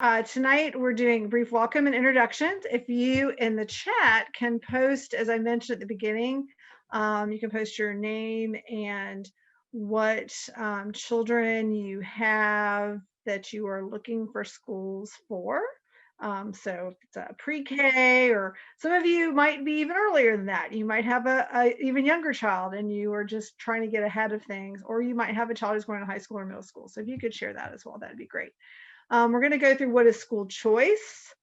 Tonight we're doing brief welcome and introductions. If you in the chat can post, as I mentioned at the beginning, you can post your name and what children you have that you are looking for schools for. So if it's a pre-K, or some of you might be even earlier than that. You might have a even younger child and you are just trying to get ahead of things, or you might have a child who's going to high school or middle school. So if you could share that as well, that'd be great. We're going to go through what is school choice,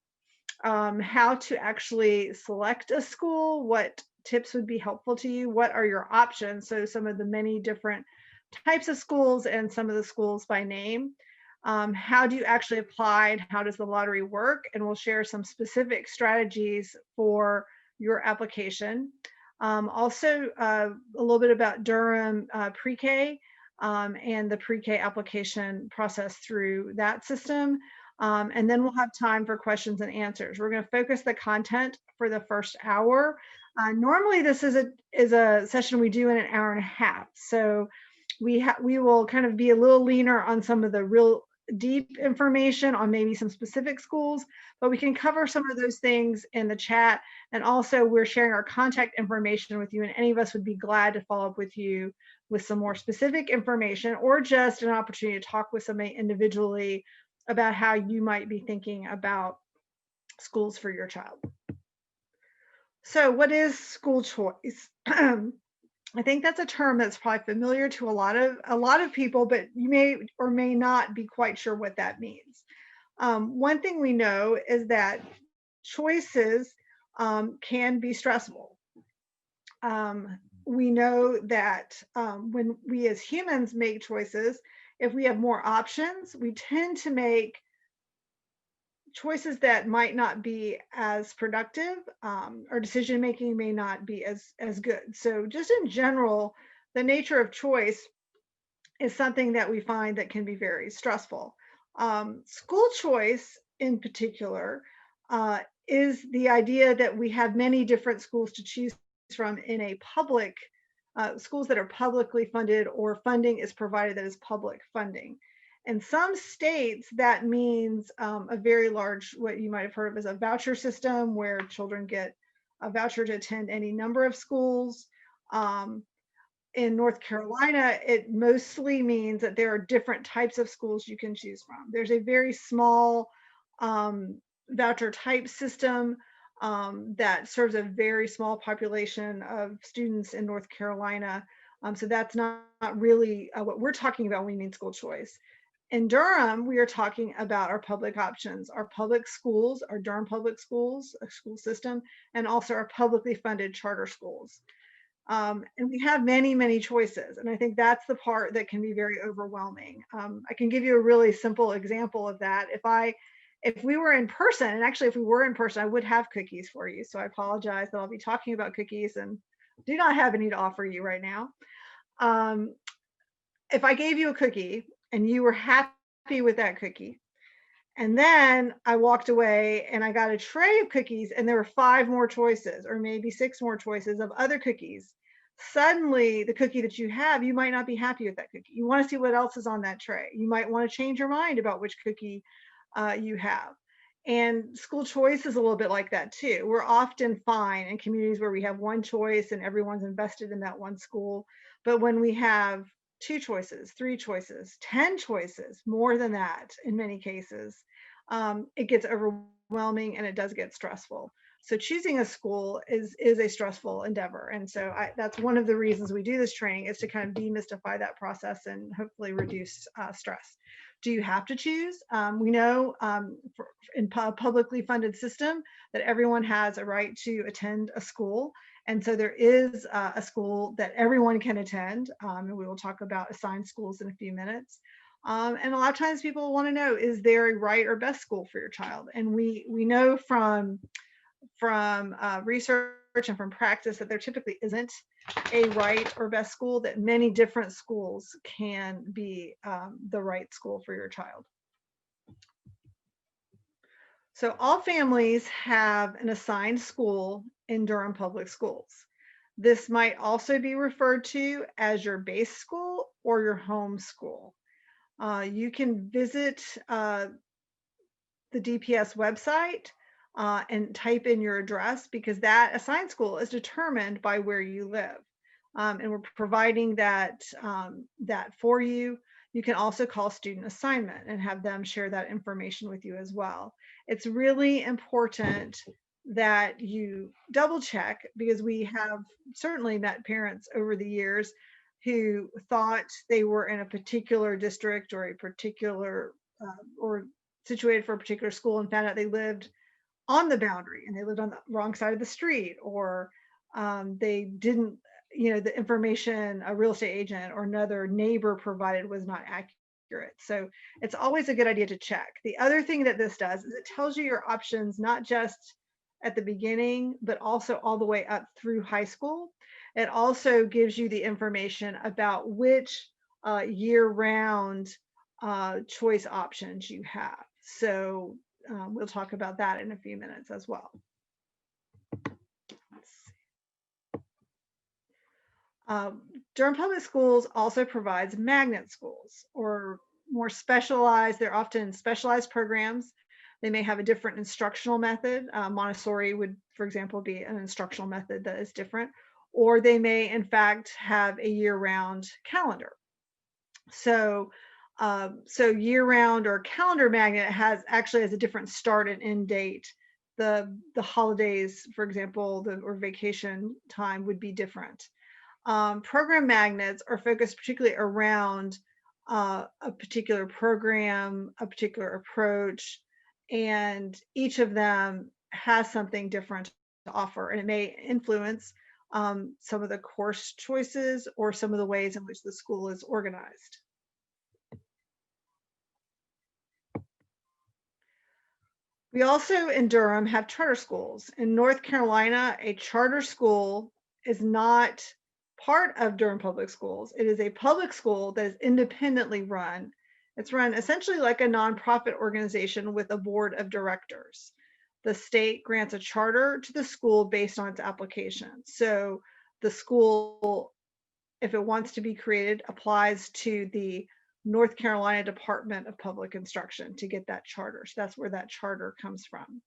how to actually select a school, what tips would be helpful to you, what are your options, so some of the many different types of schools and some of the schools by name. How do you actually apply, and how does the lottery work? And we'll share some specific strategies for your application. Also, a little bit about Durham pre-K, and the pre-K application process through that system. And then we'll have time for questions and answers. We're going to focus the content for the first hour. Normally this is a session we do in an hour and a half. So we will kind of be a little leaner on some of the real deep information on maybe some specific schools, but we can cover some of those things in the chat. And also we're sharing our contact information with you, and any of us would be glad to follow up with you with some more specific information, or just an opportunity to talk with somebody individually about how you might be thinking about schools for your child. So what is school choice? I think that's a term that's probably familiar to a lot of people, but you may or may not be quite sure what that means. One thing we know is that choices can be stressful. We know that when we as humans make choices, if we have more options, we tend to make choices that might not be as productive, or decision making may not be as good. So just in general, the nature of choice is something that we find that can be very stressful. School choice in particular is the idea that we have many different schools to choose from in a public, schools that are publicly funded, or funding is provided that is public funding. In some states, that means a very large, what you might have heard of as a voucher system, where children get a voucher to attend any number of schools. In North Carolina, it mostly means that there are different types of schools you can choose from. There's a very small voucher type system that serves a very small population of students in North Carolina. So that's not really what we're talking about when we mean school choice. In Durham, we are talking about our public options, our public schools, our Durham Public Schools, a school system, and also our publicly funded charter schools. And we have many, many choices. And I think that's the part that can be very overwhelming. I can give you a really simple example of that. If we were in person, and actually if we were in person, I would have cookies for you. So I apologize that I'll be talking about cookies and do not have any to offer you right now. If I gave you a cookie and you were happy with that cookie, and then I walked away and I got a tray of cookies and there were 5 more choices, or maybe 6 more choices of other cookies, suddenly the cookie that you have, you might not be happy with that cookie. You want to see what else is on that tray. You might want to change your mind about which cookie you have. And school choice is a little bit like that too. We're often fine in communities where we have one choice and everyone's invested in that one school. But when we have 2 choices, 3 choices, 10 choices, more than that in many cases, it gets overwhelming and it does get stressful. So choosing a school is a stressful endeavor. And so that's one of the reasons we do this training, is to kind of demystify that process and hopefully reduce stress. Do you have to choose? We know in a publicly funded system that everyone has a right to attend a school. And so there is a school that everyone can attend. And we will talk about assigned schools in a few minutes. And a lot of times people want to know, is there a right or best school for your child? And we know from research and from practice that there typically isn't a right or best school, that many different schools can be the right school for your child. So all families have an assigned school in Durham Public Schools. This might also be referred to as your base school or your home school. You can visit the the DPS website and type in your address, because that assigned school is determined by where you live. And we're providing that, that for you. You can also call student assignment and have them share that information with you as well. It's really important that you double check, because we have certainly met parents over the years who thought they were in a particular district or a particular or situated for a particular school, and found out they lived on the boundary and they lived on the wrong side of the street, or they didn't, the information a real estate agent or another neighbor provided was not accurate. So it's always a good idea to check. The other thing that this does is it tells you your options, not just at the beginning, but also all the way up through high school. It also gives you the information about which year-round choice options you have. So we'll talk about that in a few minutes as well. Durham Public Schools also provides magnet schools, or more specialized. They're often specialized programs. They may have a different instructional method. Montessori would, for example, be an instructional method that is different, or they may in fact have a year-round calendar. So year-round or calendar magnet actually has a different start and end date. The holidays, for example, or vacation time would be different. Program magnets are focused particularly around a particular program, a particular approach, and each of them has something different to offer, and it may influence some of the course choices or some of the ways in which the school is organized. We also in Durham have charter schools. In North Carolina, a charter school is not part of Durham Public Schools. It is a public school that is independently run. It's run essentially like a nonprofit organization with a board of directors. The state grants a charter to the school based on its application. So the school, if it wants to be created, applies to the North Carolina Department of Public Instruction to get that charter. So that's where that charter comes from.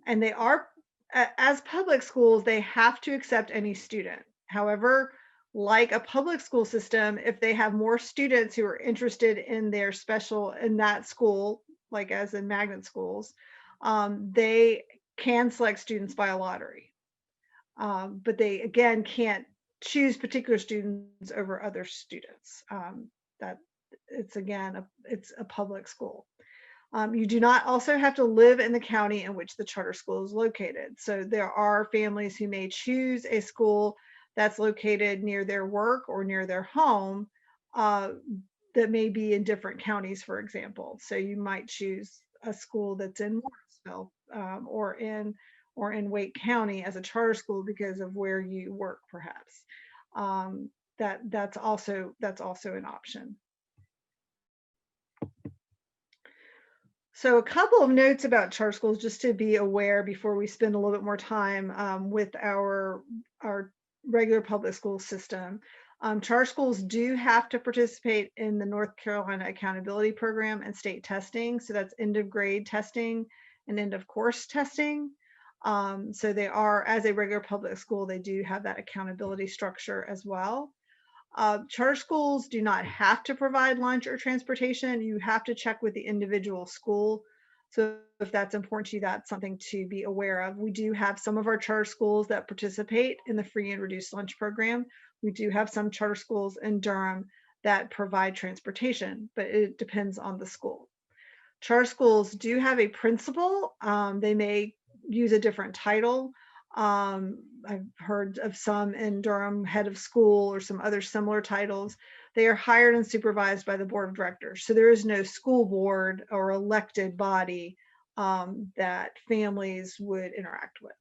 And they are, as public schools, they have to accept any student. However, like a public school system, if they have more students who are interested in their in that school, like as in magnet schools, they can select students by a lottery. But they, again, can't choose particular students over other students. That it's, again, it's a public school. You do not also have to live in the county in which the charter school is located. So there are families who may choose a school that's located near their work or near their home that may be in different counties, for example. So you might choose a school that's in Morrisville or in Wake County as a charter school because of where you work, perhaps. That's also an option. So a couple of notes about charter schools, just to be aware before we spend a little bit more time with our regular public school system. Charter schools do have to participate in the North Carolina Accountability Program and state testing. So that's end of grade testing and end of course testing. So they are, as a regular public school, they do have that accountability structure as well. Charter schools do not have to provide lunch or transportation. You have to check with the individual school. So if that's important to you, that's something to be aware of. We do have some of our charter schools that participate in the free and reduced lunch program. We do have some charter schools in Durham that provide transportation, but it depends on the school. Charter schools do have a principal. They may use a different title. I've heard of some in Durham, head of school or some other similar titles. They are hired and supervised by the board of directors. So there is no school board or elected body that families would interact with.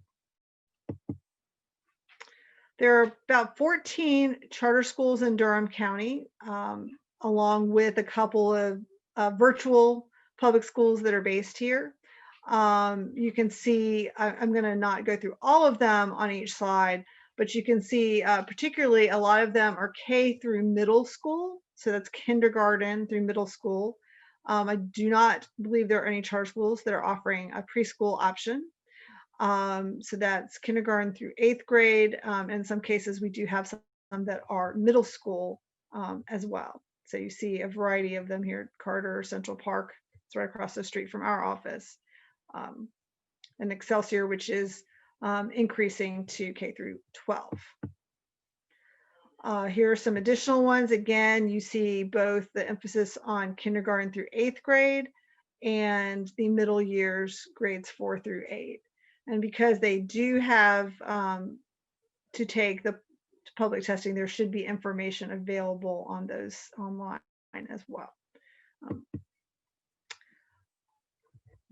There are about 14 charter schools in Durham County, along with a couple of virtual public schools that are based here. You can see, I'm going to not go through all of them on each slide, but you can see particularly a lot of them are K through middle school. So that's kindergarten through middle school. I do not believe there are any charter schools that are offering a preschool option. So that's kindergarten through 8th grade. In some cases, we do have some that are middle school as well. So you see a variety of them here at Carter Central Park. It's right across the street from our office. And Excelsior, which is increasing to K through 12. Here are some additional ones. Again, you see both the emphasis on kindergarten through 8th grade and the middle years, grades 4 through 8. And because they do have to take the public testing, there should be information available on those online as well.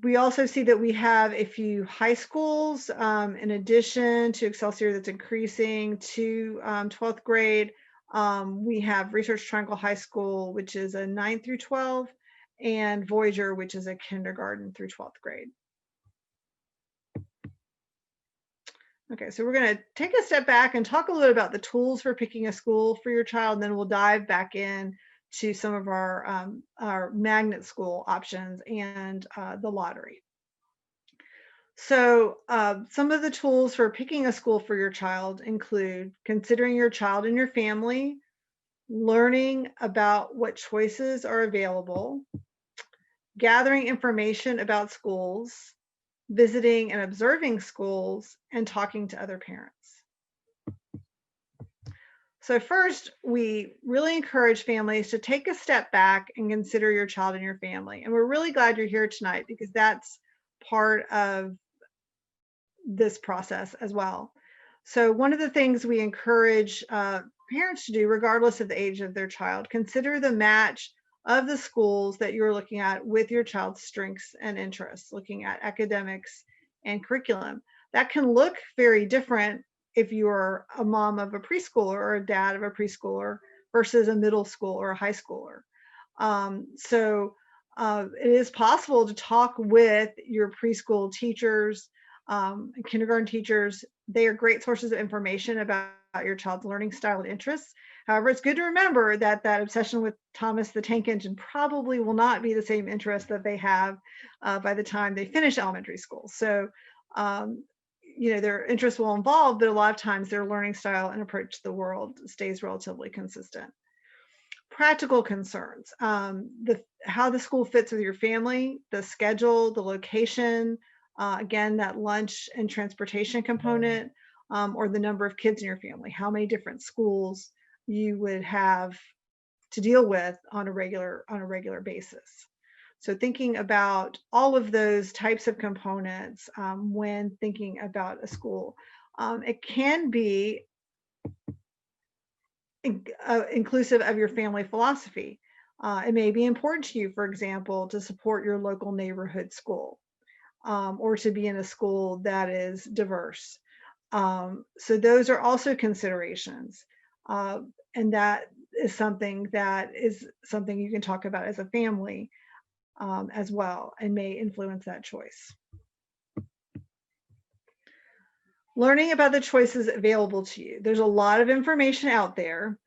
We also see that we have a few high schools in addition to Excelsior that's increasing to 12th grade. We have Research Triangle High School, which is a 9 through 12, and Voyager, which is a kindergarten through 12th grade. Okay, so we're going to take a step back and talk a little bit about the tools for picking a school for your child, and then we'll dive back in to some of our magnet school options and the lottery. So some of the tools for picking a school for your child include considering your child and your family, learning about what choices are available, gathering information about schools, visiting and observing schools, and talking to other parents. So first, we really encourage families to take a step back and consider your child and your family. And we're really glad you're here tonight because that's part of this process as well. So one of the things we encourage parents to do, regardless of the age of their child, consider the match of the schools that you're looking at with your child's strengths and interests, looking at academics and curriculum. That can look very different if you're a mom of a preschooler or a dad of a preschooler versus a middle school or a high schooler. It is possible to talk with your preschool teachers, kindergarten teachers. They are great sources of information about your child's learning style and interests. However, it's good to remember that that obsession with Thomas the Tank Engine probably will not be the same interest that they have by the time they finish elementary school. So, their interests will evolve, but a lot of times their learning style and approach to the world stays relatively consistent. Practical concerns, how the school fits with your family, the schedule, the location, again, that lunch and transportation component, or the number of kids in your family, how many different schools you would have to deal with on a regular basis. So thinking about all of those types of components when thinking about a school. It can be inclusive of your family philosophy. It may be important to you, for example, to support your local neighborhood school or to be in a school that is diverse. So those are also considerations. And that is something you can talk about as a family as well and may influence that choice. Learning about the choices available to you. There's a lot of information out there.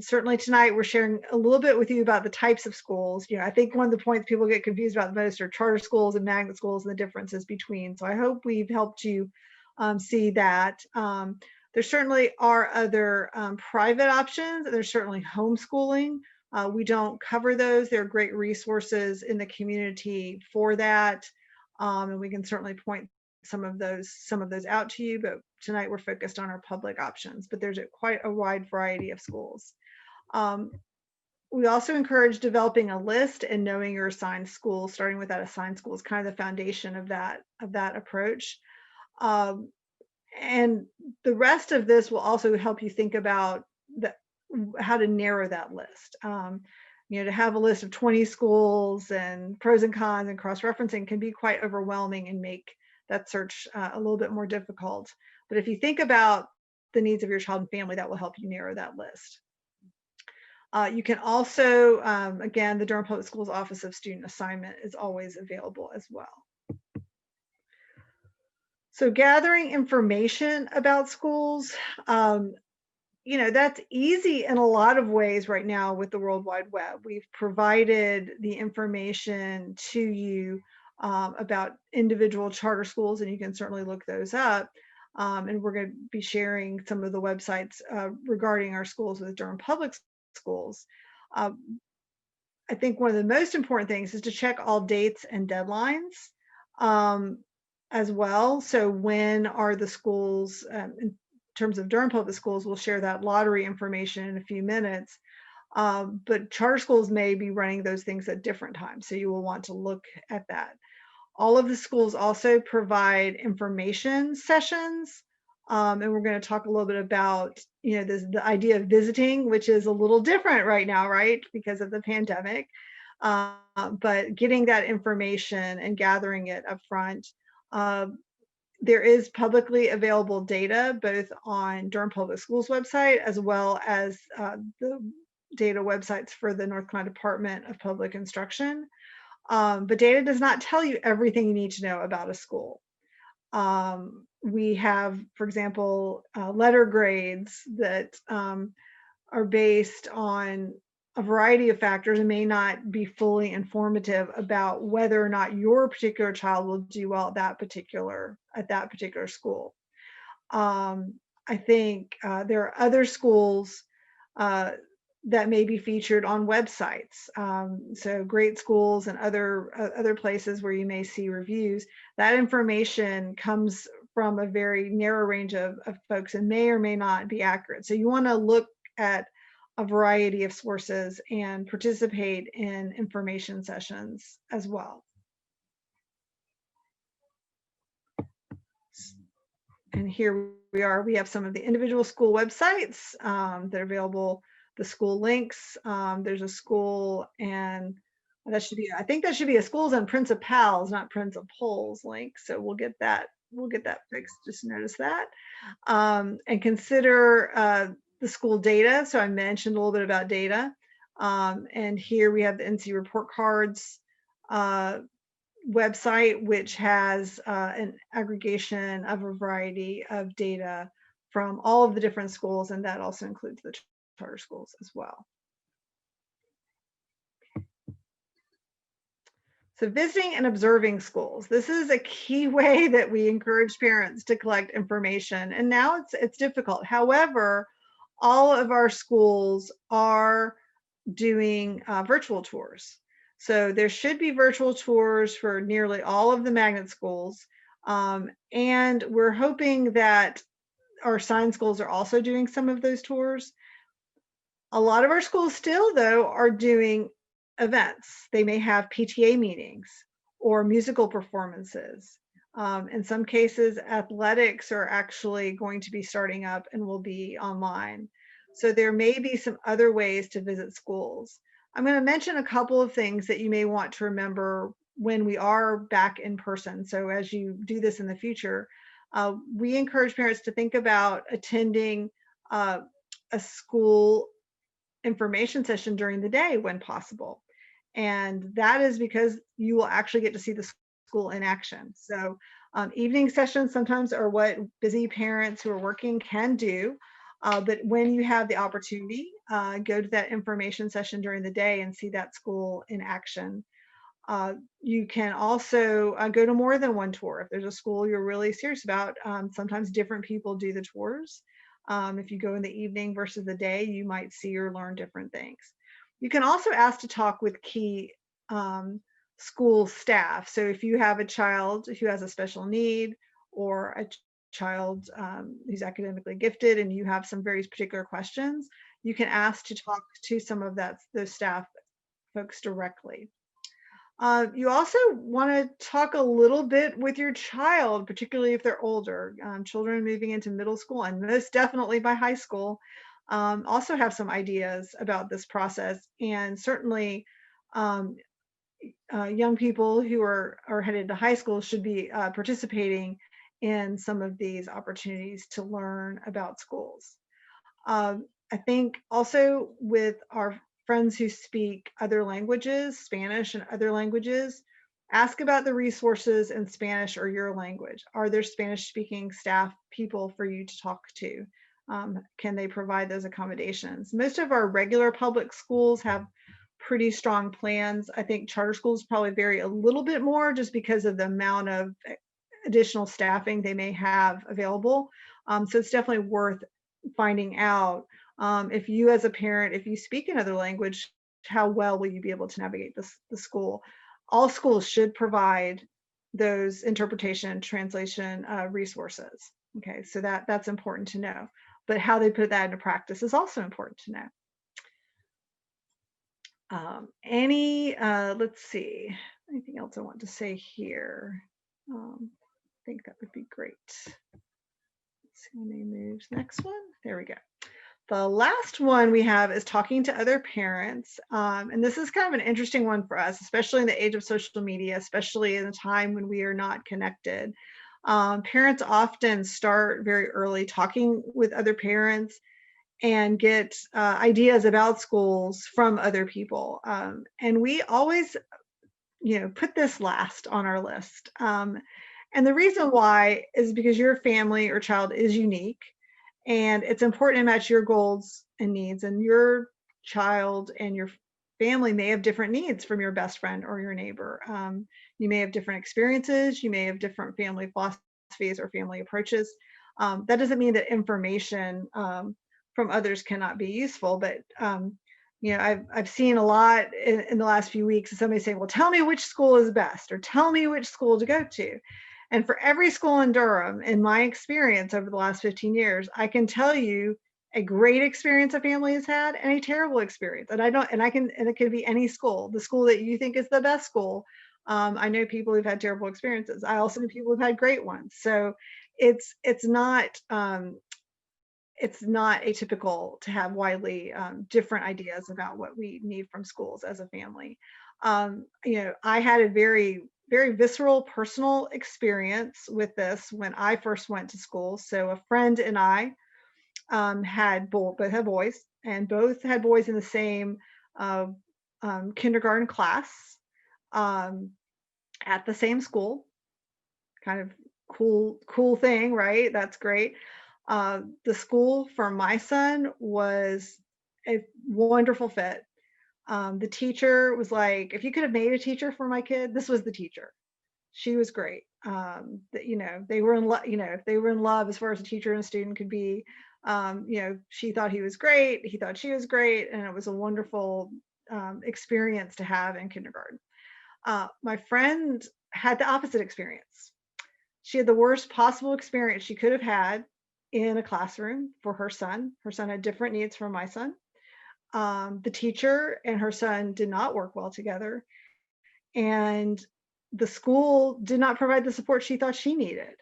Certainly tonight we're sharing a little bit with you about the types of schools. I think one of the points people get confused about the most are charter schools and magnet schools and the differences between. So I hope we've helped you see that. There certainly are other private options. There's certainly homeschooling. We don't cover those. There are great resources in the community for that. And we can certainly point some of those out to you, but tonight we're focused on our public options, but there's quite a wide variety of schools. We also encourage developing a list and knowing your assigned school. Starting with that assigned school is kind of the foundation of that approach. And the rest of this will also help you think about how to narrow that list. To have a list of 20 schools and pros and cons and cross-referencing can be quite overwhelming and make that search a little bit more difficult. But if you think about the needs of your child and family, that will help you narrow that list. You can also, again, the Durham Public Schools Office of Student Assignment is always available as well. So gathering information about schools, that's easy in a lot of ways right now with the World Wide Web. We've provided the information to you about individual charter schools, and you can certainly look those up. And we're going to be sharing some of the websites regarding our schools with Durham Public Schools. Uh, I think one of the most important things is to check all dates and deadlines as well. So when are the schools, in terms of Durham Public Schools, we'll share that lottery information in a few minutes. But charter schools may be running those things at different times. So you will want to look at that. All of the schools also provide information sessions. And we're going to talk a little bit about, the idea of visiting, which is a little different right now, right? Because of the pandemic. But getting that information and gathering it up front. There is publicly available data, both on Durham Public Schools website, as well as the data websites for the North Carolina Department of Public Instruction. But data does not tell you everything you need to know about a school. We have, for example, letter grades that are based on a variety of factors and may not be fully informative about whether or not your particular child will do well at that particular school. I think there are other schools that may be featured on websites. So great schools and other places where you may see reviews. That information comes from a very narrow range of folks and may or may not be accurate. So you want to look at a variety of sources and participate in information sessions as well. And here we are. We have some of the individual school websites that are available, the school links. There's a school, and that should be, I think that should be a schools and principals, not principals link. So we'll get that fixed. Just notice that. And consider the school data. So I mentioned a little bit about data. And here we have the NC report cards website, which has an aggregation of a variety of data from all of the different schools, and that also includes the charter schools as well. So visiting and observing schools. This is a key way that we encourage parents to collect information, and now it's difficult. However, all of our schools are doing virtual tours. So there should be virtual tours for nearly all of the magnet schools. And we're hoping that our sign schools are also doing some of those tours. A lot of our schools still, though, are doing events. They may have PTA meetings or musical performances. In some cases, athletics are actually going to be starting up and will be online. So there may be some other ways to visit schools. I'm going to mention a couple of things that you may want to remember when we are back in person. So as you do this in the future, we encourage parents to think about attending a school information session during the day when possible. And that is because you will actually get to see the school in action. So evening sessions sometimes are what busy parents who are working can do. But when you have the opportunity, go to that information session during the day and see that school in action. You can also go to more than one tour. If there's a school you're really serious about, sometimes different people do the tours. If you go in the evening versus the day, you might see or learn different things. You can also ask to talk with key school staff. So if you have a child who has a special need or a child who's academically gifted and you have some very particular questions, you can ask to talk to some of those staff folks directly. You also want to talk a little bit with your child, particularly if they're older. Children moving into middle school and most definitely by high school also have some ideas about this process, and certainly young people who are headed to high school should be participating in some of these opportunities to learn about schools. I think also with our friends who speak other languages, Spanish and other languages, ask about the resources in Spanish or your language. Are there Spanish speaking staff people for you to talk to? can they provide those accommodations? Most of our regular public schools have pretty strong plans. I think charter schools probably vary a little bit more just because of the amount of additional staffing they may have available. So it's definitely worth finding out if you as a parent, if you speak another language, how well will you be able to navigate the school? All schools should provide those interpretation translation resources. Okay, so that's important to know. But how they put that into practice is also important to know. Let's see, anything else I want to say here? I think that would be great. Let's see when they move. Next one. There we go. The last one we have is talking to other parents. And this is kind of an interesting one for us, especially in the age of social media, especially in a time when we are not connected. Parents often start very early talking with other parents and get ideas about schools from other people. And we always, put this last on our list. And the reason why is because your family or child is unique, and it's important to match your goals and needs. And your child and your family may have different needs from your best friend or your neighbor. You may have different experiences. You may have different family philosophies or family approaches. That doesn't mean that information from others cannot be useful, but I've seen a lot in the last few weeks of somebody saying, well, tell me which school is best, or tell me which school to go to. And for every school in Durham, in my experience over the last 15 years, I can tell you a great experience a family has had and a terrible experience. And it could be any school, the school that you think is the best school. I know people who've had terrible experiences. I also know people who've had great ones. So it's not atypical to have widely different ideas about what we need from schools as a family. I had a very, very visceral personal experience with this when I first went to school. So a friend and I both had boys, and both had boys in the same kindergarten class at the same school. Kind of cool thing, right? That's great. The school for my son was a wonderful fit. The teacher was like, if you could have made a teacher for my kid, this was the teacher. She was great. They were in love, they were in love as far as a teacher and a student could be. She thought he was great. He thought she was great. And it was a wonderful experience to have in kindergarten. My friend had the opposite experience. She had the worst possible experience she could have had in a classroom for her son. Her son had different needs from my son. The teacher and her son did not work well together, and the school did not provide the support she thought she needed.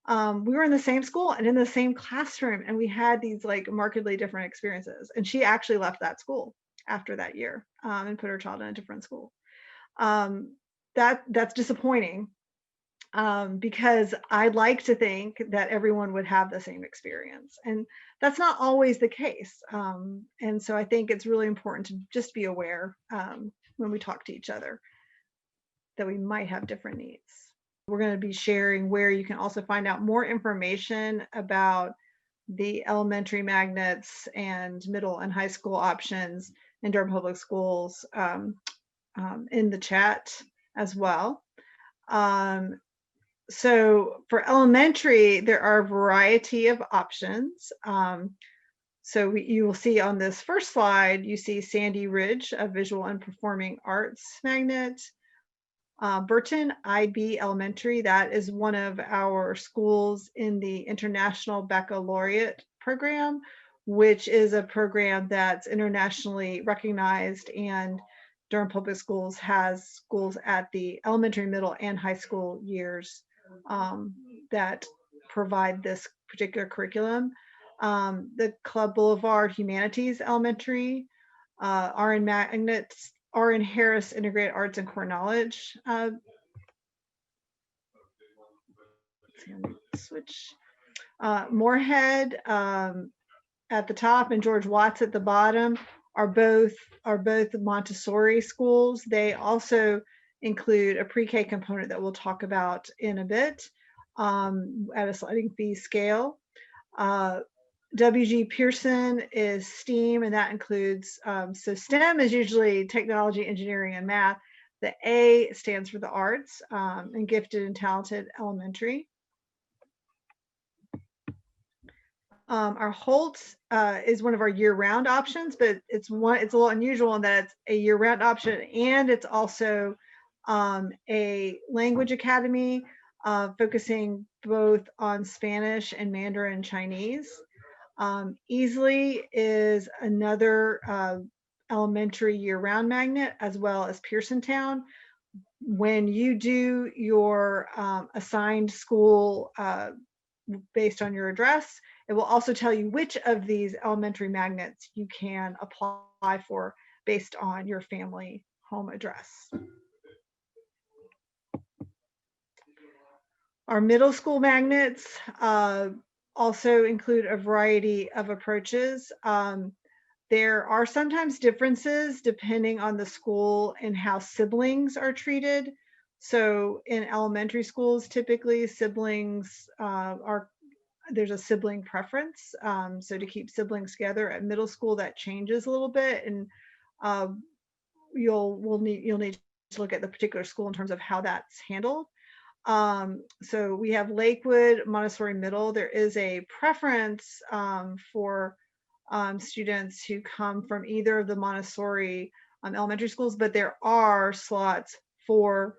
We were in the same school and in the same classroom, and we had these like markedly different experiences. And she actually left that school after that year and put her child in a different school. That's disappointing. Because I'd like to think that everyone would have the same experience, and that's not always the case. And so I think it's really important to just be aware when we talk to each other that we might have different needs. We're going to be sharing where you can also find out more information about the elementary magnets and middle and high school options in Durham Public Schools in the chat as well. So for elementary, there are a variety of options. You will see on this first slide, you see Sandy Ridge, a visual and performing arts magnet. Burton IB Elementary, that is one of our schools in the International Baccalaureate program, which is a program that's internationally recognized, and Durham Public Schools has schools at the elementary, middle, and high school years that provide this particular curriculum. The Club Boulevard Humanities Elementary, RN Magnets, RN Harris Integrated Arts and Core Knowledge. Switch. Moorhead at the top and George Watts at the bottom are both Montessori schools. They also include a pre-K component that we'll talk about in a bit at a sliding fee scale. WG Pearson is STEAM, and that includes, so STEM is usually technology, engineering, and math. The A stands for the arts, and gifted and talented elementary. Our Holt is one of our year-round options, but it's a little unusual in that it's a year-round option, and it's also a language academy focusing both on Spanish and Mandarin Chinese. Easily is another elementary year-round magnet, as well as Pearsontown. When you do your assigned school based on your address, it will also tell you which of these elementary magnets you can apply for based on your family home address. Our middle school magnets also include a variety of approaches. There are sometimes differences depending on the school and how siblings are treated. So in elementary schools, typically siblings there's a sibling preference. So to keep siblings together. At middle school, that changes a little bit, and you'll need to look at the particular school in terms of how that's handled. So we have Lakewood Montessori Middle. There is a preference for students who come from either of the Montessori elementary schools, but there are slots for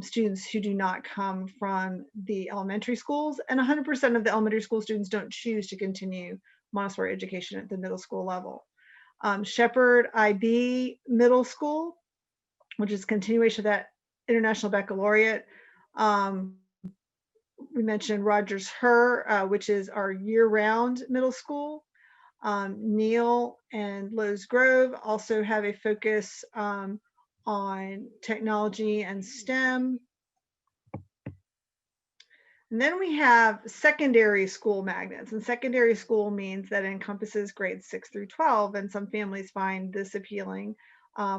students who do not come from the elementary schools, and 100% of the elementary school students don't choose to continue Montessori education at the middle school level. Shepherd IB Middle School, which is continuation of that International Baccalaureate. We mentioned Rogers Her, which is our year-round middle school. Neal and Lowe's Grove also have a focus on technology and STEM. And then we have secondary school magnets, and secondary school means that it encompasses grades 6 through 12, and some families find this appealing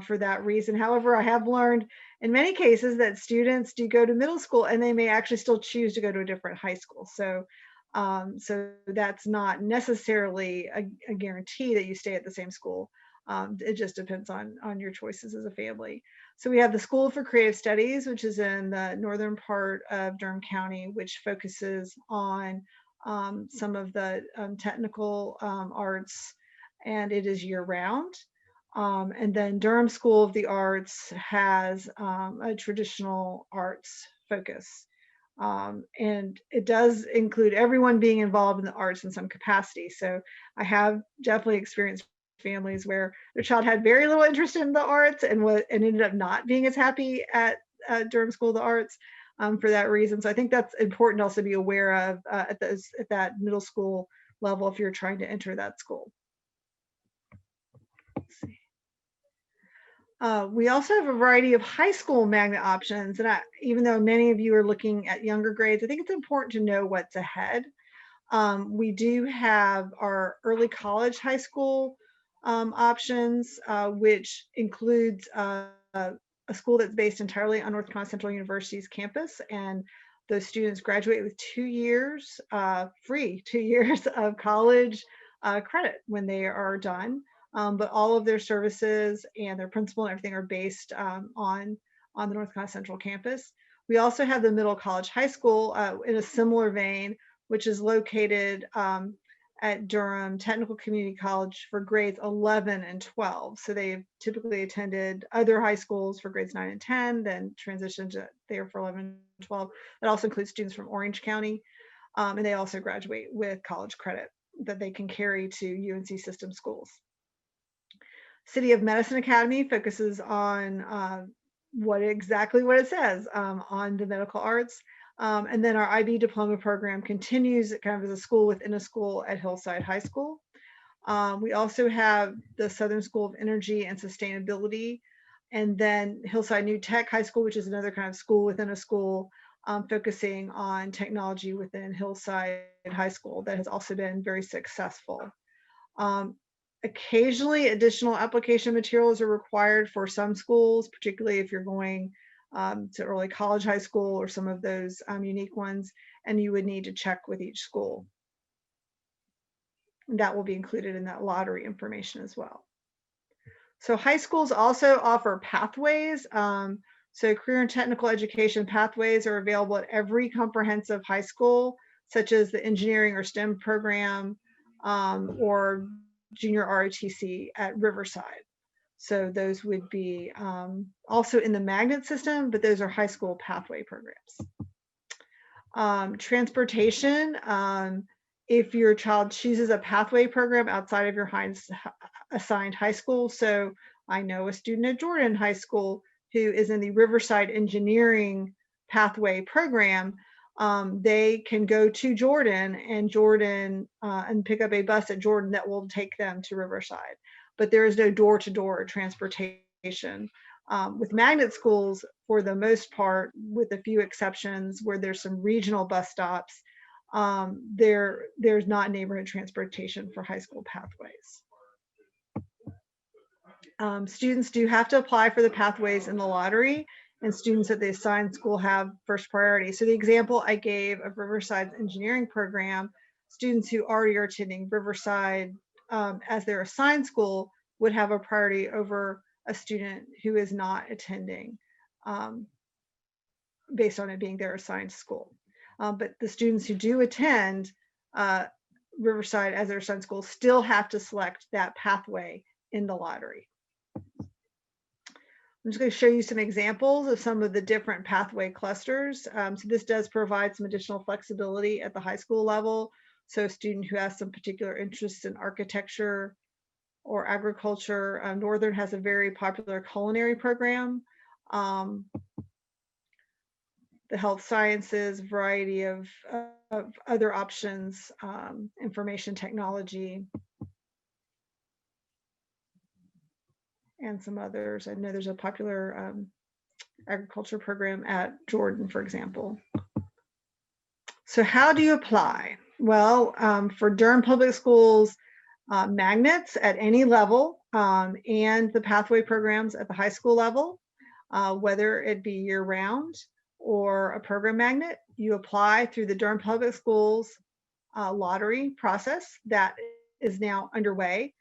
for that reason. However, I have learned in many cases that students do go to middle school and they may actually still choose to go to a different high school. So that's not necessarily a guarantee that you stay at the same school. It just depends on your choices as a family. So we have the School for Creative Studies, which is in the northern part of Durham County, which focuses on some of the technical arts, and it is year-round. And then Durham School of the Arts has a traditional arts focus. And it does include everyone being involved in the arts in some capacity. So I have definitely experienced families where their child had very little interest in the arts and ended up not being as happy at Durham School of the Arts for that reason. So I think that's important to also be aware of at that middle school level if you're trying to enter that school. Let's see. We also have a variety of high school magnet options, and even though many of you are looking at younger grades, I think it's important to know what's ahead. We do have our early college high school options, which includes a school that's based entirely on North Carolina Central University's campus, and those students graduate with 2 years, free 2 years of college credit when they are done. But all of their services and their principal and everything are based on the North Carolina Central campus. We also have the Middle College High School in a similar vein, which is located at Durham Technical Community College for grades 11 and 12. So they've typically attended other high schools for grades 9 and 10, then transitioned there for 11 and 12. That also includes students from Orange County, and they also graduate with college credit that they can carry to UNC system schools. City of Medicine Academy focuses on exactly what it says, on the medical arts. And then our IB diploma program continues kind of as a school within a school at Hillside High School. We also have the Southern School of Energy and Sustainability, and then Hillside New Tech High School, which is another kind of school within a school, focusing on technology within Hillside High School that has also been very successful. Occasionally, additional application materials are required for some schools, particularly if you're going to early college, high school, or some of those unique ones, and you would need to check with each school. That will be included in that lottery information as well. So high schools also offer pathways. So career and technical education pathways are available at every comprehensive high school, such as the engineering or STEM program, or junior ROTC at Riverside. So those would be also in the magnet system, but those are high school pathway programs. Transportation, if your child chooses a pathway program outside of your assigned high school. So I know a student at Jordan High School who is in the Riverside Engineering Pathway program. They can go to Jordan and pick up a bus at Jordan that will take them to Riverside. But there is no door-to-door transportation. With magnet schools, for the most part, with a few exceptions where there's some regional bus stops, there's not neighborhood transportation for high school pathways. Students do have to apply for the pathways in the lottery, and students at the assigned school have first priority. So the example I gave of Riverside's engineering program, students who already are attending Riverside as their assigned school would have a priority over a student who is not attending based on it being their assigned school. But the students who do attend Riverside as their assigned school still have to select that pathway in the lottery. I'm just going to show you some examples of some of the different pathway clusters. So this does provide some additional flexibility at the high school level. So a student who has some particular interests in architecture or agriculture, Northern has a very popular culinary program. The health sciences, variety of other options, information technology, and some others. I know there's a popular agriculture program at Jordan, for example. So how do you apply? Well, for Durham Public Schools, magnets at any level, and the pathway programs at the high school level, whether it be year-round or a program magnet, you apply through the Durham Public Schools lottery process that is now underway.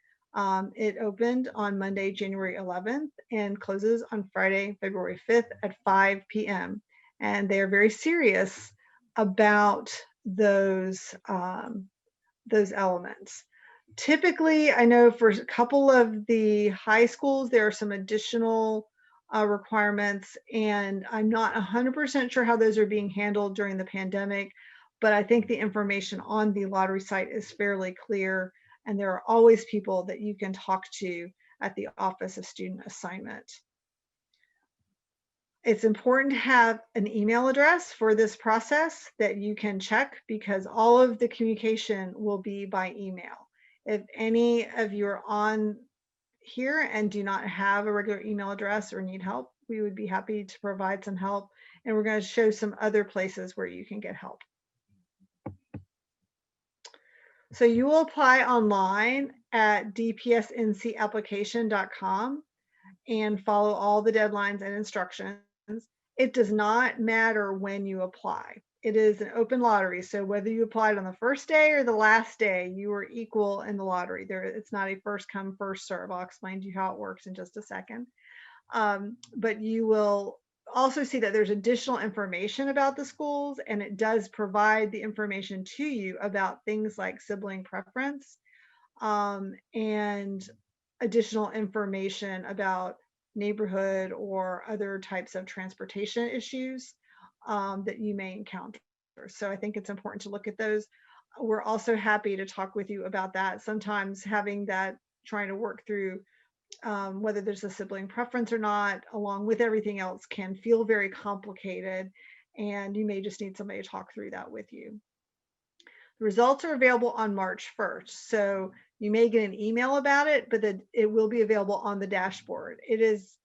It opened on Monday, January 11th and closes on Friday, February 5th at 5 p.m. And they are very serious about those elements. Typically, I know for a couple of the high schools, there are some additional requirements, and I'm not 100% sure how those are being handled during the pandemic, but I think the information on the lottery site is fairly clear, and there are always people that you can talk to at the Office of Student Assignment. It's important to have an email address for this process that you can check, because all of the communication will be by email. If any of you are on here and do not have a regular email address or need help, we would be happy to provide some help. And we're going to show some other places where you can get help. So you will apply online at dpsncapplication.com and follow all the deadlines and instructions. It does not matter when you apply. It is an open lottery, so whether you applied on the first day or the last day, you are equal in the lottery. It's not a first come, first serve. I'll explain to you how it works in just a second. But you will also see that there's additional information about the schools, and it does provide the information to you about things like sibling preference, and additional information about neighborhood or other types of transportation issues that you may encounter. So I think it's important to look at those. We're also happy to talk with you about that. Sometimes having that, trying to work through whether there's a sibling preference or not, along with everything else, can feel very complicated, and you may just need somebody to talk through that with you. The results are available on March 1st. So you may get an email about it, but it will be available on the dashboard. It is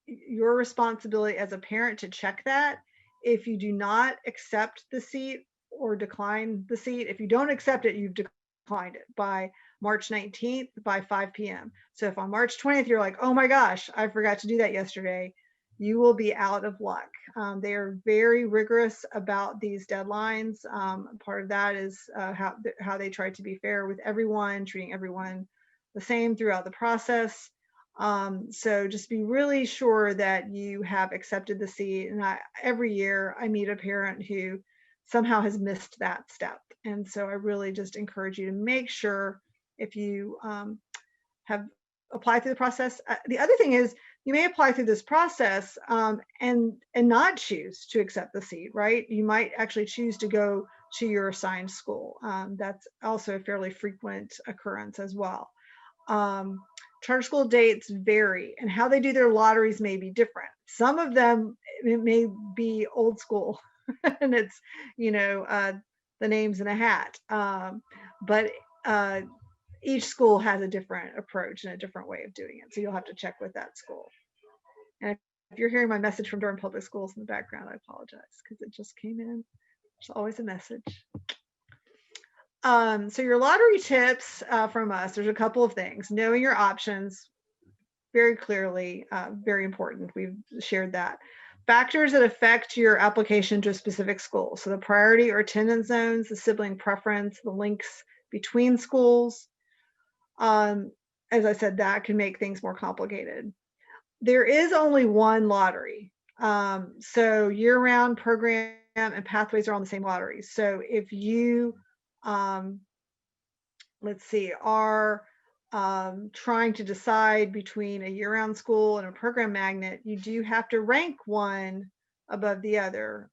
your responsibility as a parent to check that. If you do not accept the seat or decline the seat, if you don't accept it, you've declined it by March 19th by 5 p.m. So if on March 20th, you're like, oh my gosh, I forgot to do that yesterday, you will be out of luck. They are very rigorous about these deadlines. Part of that is how they try to be fair with everyone, treating everyone the same throughout the process. So just be really sure that you have accepted the seat. And every year I meet a parent who somehow has missed that step. And so I really just encourage you to make sure if you have applied through the process. The other thing is you may apply through this process and not choose to accept the seat, right? You might actually choose to go to your assigned school. That's also a fairly frequent occurrence as well. Charter school dates vary, and how they do their lotteries may be different. Some of them, it may be old school and it's, the names in a hat. But each school has a different approach and a different way of doing it. So you'll have to check with that school. And if you're hearing my message from Durham Public Schools in the background, I apologize because it just came in. There's always a message. So your lottery tips from us, there's a couple of things. Knowing your options very clearly, very important. We've shared that. Factors that affect your application to a specific school. So the priority or attendance zones, the sibling preference, the links between schools. As I said, that can make things more complicated. There is only one lottery. So year-round program and pathways are on the same lottery. So if you, let's see, are trying to decide between a year-round school and a program magnet, you do have to rank one above the other.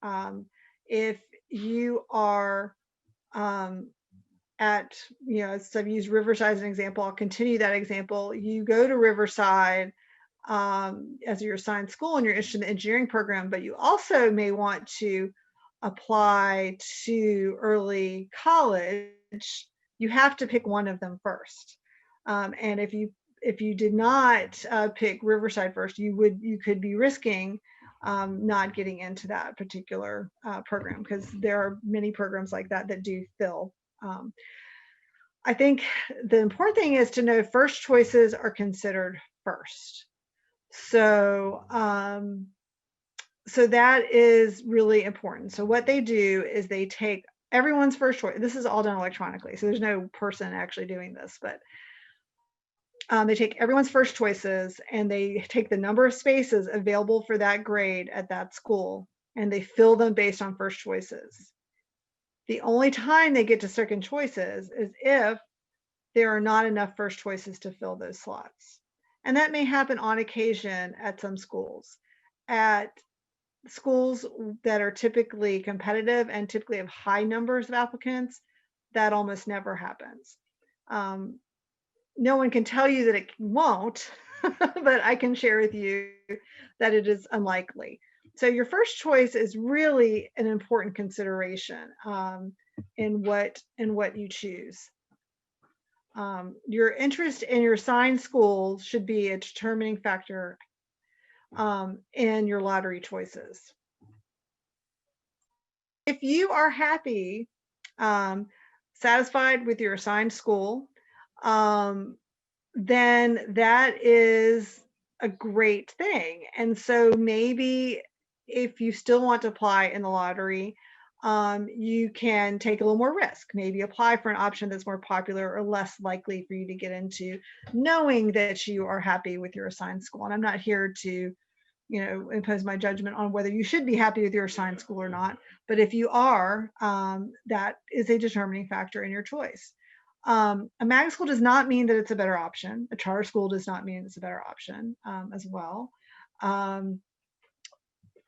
If you are as I've used Riverside as an example, I'll continue that example. You go to Riverside as your assigned school and you're interested in the engineering program, but you also may want to apply to early college. You have to pick one of them first. And if you did not pick Riverside first, you could be risking not getting into that particular program, because there are many programs like that that do fill. I think the important thing is to know first choices are considered first. So that is really important. So what they do is they take everyone's first choice. This is all done electronically, so there's no person actually doing this, but they take everyone's first choices and they take the number of spaces available for that grade at that school and they fill them based on first choices. The only time they get to second choices is if there are not enough first choices to fill those slots. And that may happen on occasion at some schools. At schools that are typically competitive and typically have high numbers of applicants, that almost never happens. No one can tell you that it won't, but I can share with you that it is unlikely. So your first choice is really an important consideration in what you choose. Your interest in your assigned school should be a determining factor in your lottery choices. If you are happy, satisfied with your assigned school, then that is a great thing. And so maybe if you still want to apply in the lottery, you can take a little more risk, maybe apply for an option that's more popular or less likely for you to get into, knowing that you are happy with your assigned school. And I'm not here to, impose my judgment on whether you should be happy with your assigned school or not. But if you are, that is a determining factor in your choice. A magnet school does not mean that it's a better option. A charter school does not mean it's a better option as well.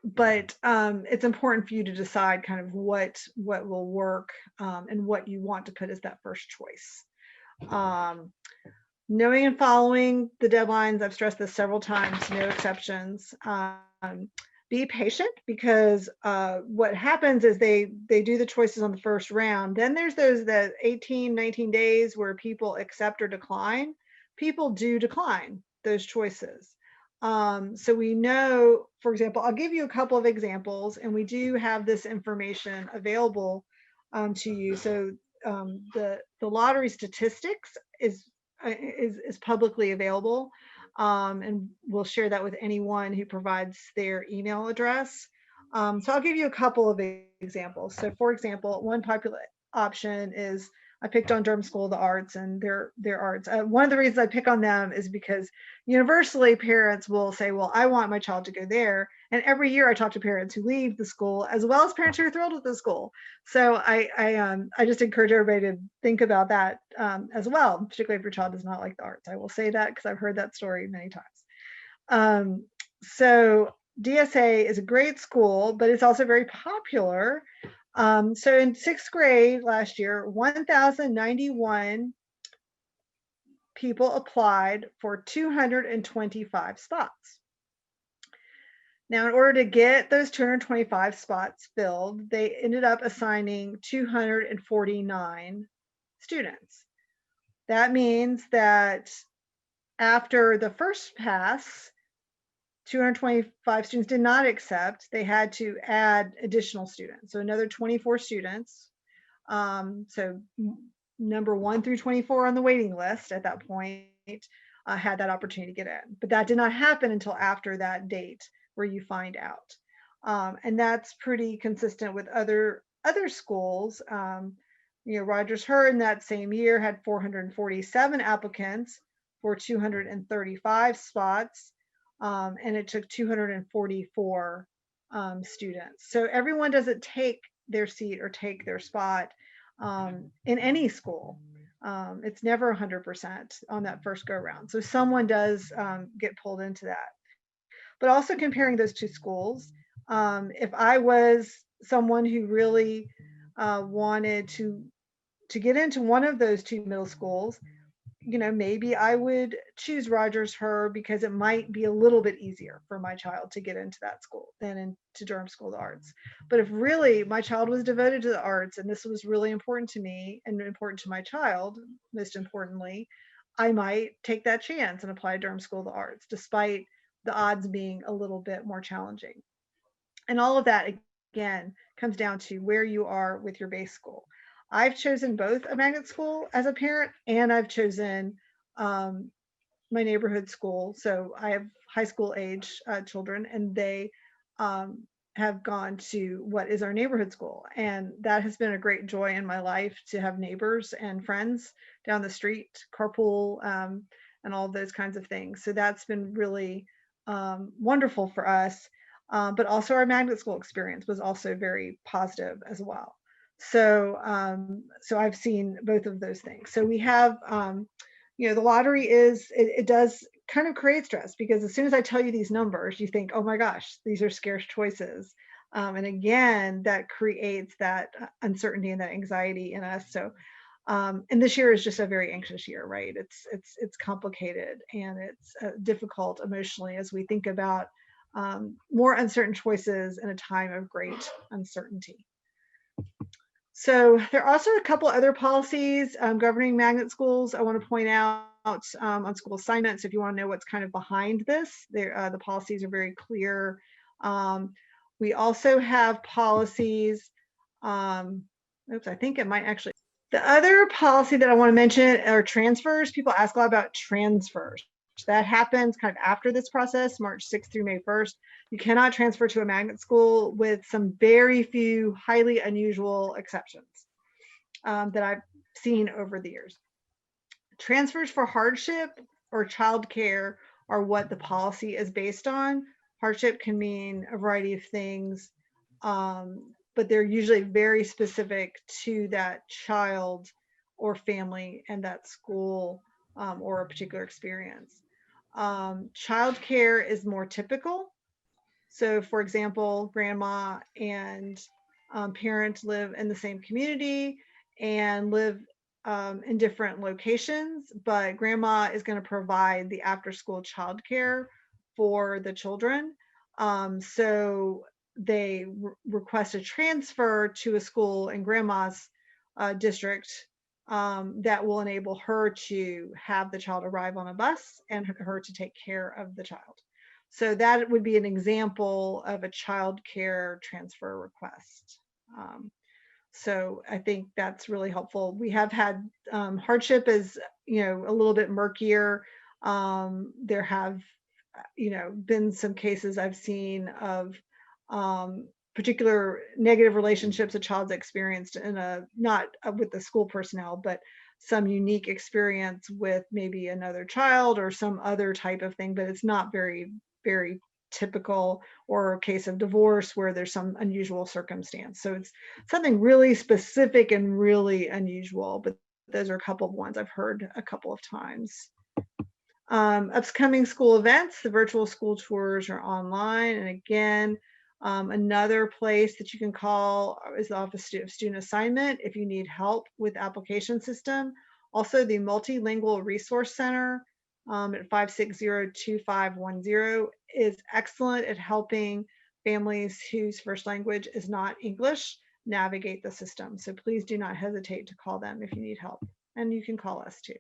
But it's important for you to decide kind of what will work and what you want to put as that first choice. Knowing and following the deadlines, I've stressed this several times, no exceptions. Be patient, because what happens is they do the choices on the first round. Then there's that 18, 19 days where people accept or decline. People do decline those choices. So we know, for example, I'll give you a couple of examples, and we do have this information available to you. So the lottery statistics is publicly available. and we'll share that with anyone who provides their email address. So I'll give you a couple of examples. So for example, one popular option is I picked on Durham School of the Arts and their arts. One of the reasons I pick on them is because universally parents will say, well, I want my child to go there. And every year I talk to parents who leave the school as well as parents who are thrilled with the school. So I just encourage everybody to think about that as well, particularly if your child does not like the arts. I will say that because I've heard that story many times. So DSA is a great school, but it's also very popular. So in 6th grade last year, 1,091 people applied for 225 spots. Now, in order to get those 225 spots filled, they ended up assigning 249 students. That means that after the first pass, 225 students did not accept. They had to add additional students. So another 24 students. So number 1 through 24 on the waiting list at that point had that opportunity to get in. But that did not happen until after that date where you find out. And that's pretty consistent with other schools. Rogers Hur in that same year had 447 applicants for 235 spots. And it took 244 students. So everyone doesn't take their seat or take their spot in any school. It's never 100% on that first go round. So someone does get pulled into that. But also comparing those two schools, if I was someone who really wanted to get into one of those two middle schools, maybe I would choose Rogers Hur because it might be a little bit easier for my child to get into that school than into Durham School of the Arts. But if really my child was devoted to the arts and this was really important to me and important to my child, most importantly, I might take that chance and apply to Durham School of the Arts, despite the odds being a little bit more challenging. And all of that, again, comes down to where you are with your base school. I've chosen both a magnet school as a parent, and I've chosen my neighborhood school. So I have high school age children, and they have gone to what is our neighborhood school. And that has been a great joy in my life to have neighbors and friends down the street, carpool, and all those kinds of things. So that's been really wonderful for us. But also our magnet school experience was also very positive as well. So I've seen both of those things. So we have, the lottery it does kind of create stress, because as soon as I tell you these numbers, you think, oh my gosh, these are scarce choices. And again, that creates that uncertainty and that anxiety in us. So, and this year is just a very anxious year, right? It's complicated and it's difficult emotionally as we think about more uncertain choices in a time of great uncertainty. So there are also a couple other policies governing magnet schools I want to point out on school assignments. If you want to know what's kind of behind this, the policies are very clear. We also have policies. Oops, I think it might actually. The other policy that I want to mention are transfers. People ask a lot about transfers. That happens kind of after this process, March 6th through May 1st. You cannot transfer to a magnet school with some very few highly unusual exceptions that I've seen over the years. Transfers for hardship or childcare are what the policy is based on. Hardship can mean a variety of things, but they're usually very specific to that child or family and that school or a particular experience. Childcare is more typical. So for example, grandma and parent live in the same community and live in different locations, but grandma is going to provide the after school childcare for the children. So they request a transfer to a school in grandma's district that will enable her to have the child arrive on a bus and her to take care of the child. So that would be an example of a child care transfer request. So I think that's really helpful. We have had hardship is, a little bit murkier. There have, been some cases I've seen of particular negative relationships a child's experienced in not with the school personnel, but some unique experience with maybe another child or some other type of thing, but it's not very, very typical, or a case of divorce where there's some unusual circumstance. So it's something really specific and really unusual, but those are a couple of ones I've heard a couple of times. Upcoming school events, the virtual school tours are online. And again, another place that you can call is the Office of Student Assignment if you need help with application system. Also, the Multilingual Resource Center at 560-2510 is excellent at helping families whose first language is not English navigate the system. So please do not hesitate to call them if you need help. And you can call us too.